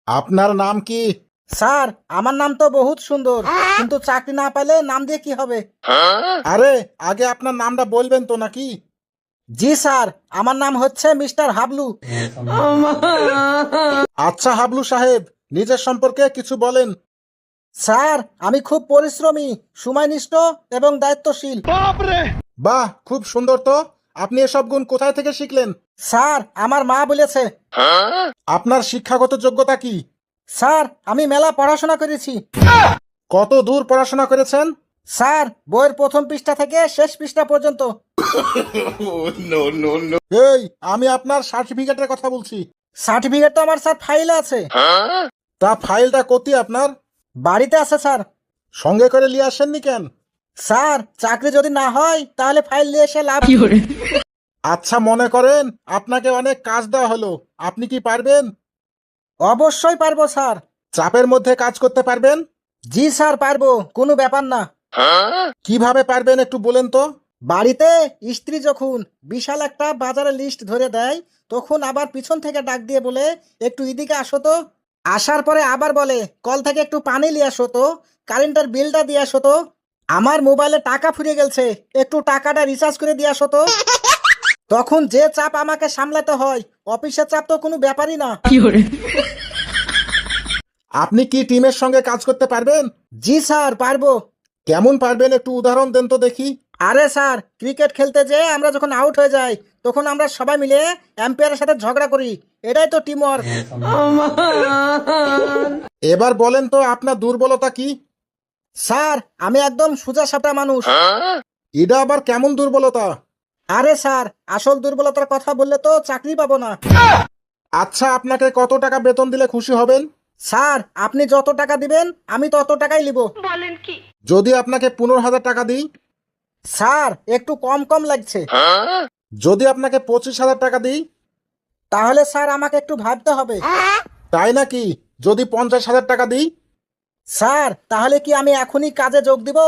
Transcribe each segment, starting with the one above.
আপনার নাম কি? স্যার আমার নাম তো বহুত সুন্দর, কিন্তু চাকরি না পেলে নাম দিয়ে কি হবে? আরে আগে আপনার নামটা বলবেন তো নাকি? জি স্যার, আমার নাম হচ্ছে মিস্টার হাবলু। আচ্ছা হাবলু সাহেব, নিজের সম্পর্কে কিছু বলেন। স্যার আমি খুব পরিশ্রমী, সময়নিষ্ঠ এবং দায়িত্বশীল। বাহ, খুব সুন্দর তো। আপনি এসব গুণ কোথায় থেকে শিখলেন? স্যার আমার মা বলেছে। আপনার শিক্ষাগত যোগ্যতা কি? স্যার আমি মেলা পড়াশোনা করেছি। কত দূর পড়াশোনা করেছেন? স্যার বইয়ের প্রথম পৃষ্ঠা থেকে শেষ পৃষ্ঠা পর্যন্ত। এই, আমি আপনার সার্টিফিকেটের কথা বলছি। সার্টিফিকেট তো আমার স্যার ফাইলে আছে। তা ফাইলটা কতি আপনার? বাড়িতে আছে স্যার। সঙ্গে করে নিয়ে আসেননি কেন? স্যার চাকরি যদি না হয় তাহলে ফাইল নিয়ে এসে লাভ কি? আচ্ছা, মনে করেন আপনাকে অনেক কাজ দেওয়া হলো, আপনি কি পারবেন? অবশ্যই পারবো স্যার। চাপের মধ্যে কাজ করতে পারবেন? জি স্যার পারবো, কোনো ব্যাপার না। কিভাবে পারবেন একটু বলেন তো। বাড়িতে স্ত্রী যখন বিশাল একটা বাজারের লিস্ট ধরে দেয়, তখন আবার পিছন থেকে ডাক দিয়ে বলে একটু এদিকে আসো তো। আসার পরে আবার বলে কল থেকে একটু পানি নিয়ে আসো তো, কারেন্টের বিলটা দিয়ে আসো তো, আমার মোবাইলে টাকা ফুরিয়ে গেছে একটু টাকাটা রিচার্জ করে দিয়ে আসো তো। তখন যে চাপ আমাকে সামলাতে হয়, অফিসের চাপ তো কোনো ব্যাপারই না। আপনি কি টিমের সঙ্গে কাজ করতে পারবেন? জি স্যার পারবো। কেমন পারবেন একটু উদাহরণ দেন তো দেখি। আরে স্যার ক্রিকেট খেলতে যে আমরা যখন আউট হয়ে যাই, তখন আমরা সবাই মিলে এম্পায়ারের সাথে ঝগড়া করি, এটাই তো টিম ওয়ার্ক। এবার বলেন তো আপনার দুর্বলতা কি? স্যার আমি একদম সোজা সাপটা মানুষ। এটা আবার কেমন দুর্বলতা? আরে স্যার আসল দুর্বলতার কথা বললে তো চাকরি পাবো না। আচ্ছা, আপনাকে কত টাকা বেতন দিলে খুশি হবেন? স্যার আপনি যত টাকা দিবেন আমি তত টাকাই নিব। যদি আপনাকে 15,000 টাকা দিই? স্যার একটু কম কম লাগছে। যদি আপনাকে 25,000 টাকা দিই? তাহলে স্যার আমাকে একটু ভাবতে হবে। তাই নাকি? যদি 50,000 টাকা দিই? স্যার তাহলে কি আমি এখনই কাজে যোগ দিব?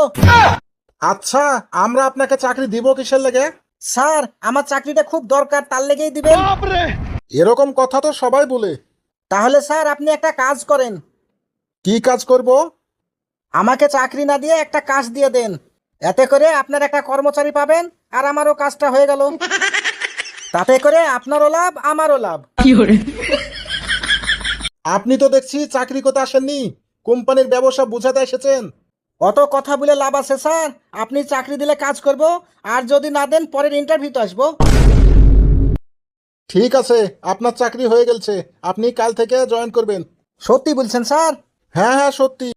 আচ্ছা, আমরা আপনাকে চাকরি দিব কিসের লেগে? স্যার আমার চাকরিটা খুব দরকার, তার লেগেই দিবেন। এরকম কথা তো সবাই বলে। তাহলে স্যার আপনি একটা কাজ করেন, কি কাজ করব? আমাকে চাকরি না দিয়ে একটা কাজ দিয়ে দেন। এতে করে আপনার একটা কর্মচারী পাবেন, আর আমারও কাজটা হয়ে গেল। তাতে করে আপনারও লাভ আমারও লাভ। আপনি তো দেখছি চাকরি করতে আসেননি, কোম্পানির ব্যবসা বোঝাতে এসেছেন। অত কথা বলে লাভ আছে স্যার? আপনি চাকরি দিলে কাজ করব, আর যদি না দেন পরের ইন্টারভিউতে আসবো। ঠিক আছে, আপনার চাকরি হয়ে গেছে, আপনি কাল থেকে জয়েন করবেন। সত্যি বলছেন স্যার? হ্যাঁ হ্যাঁ, সত্যি।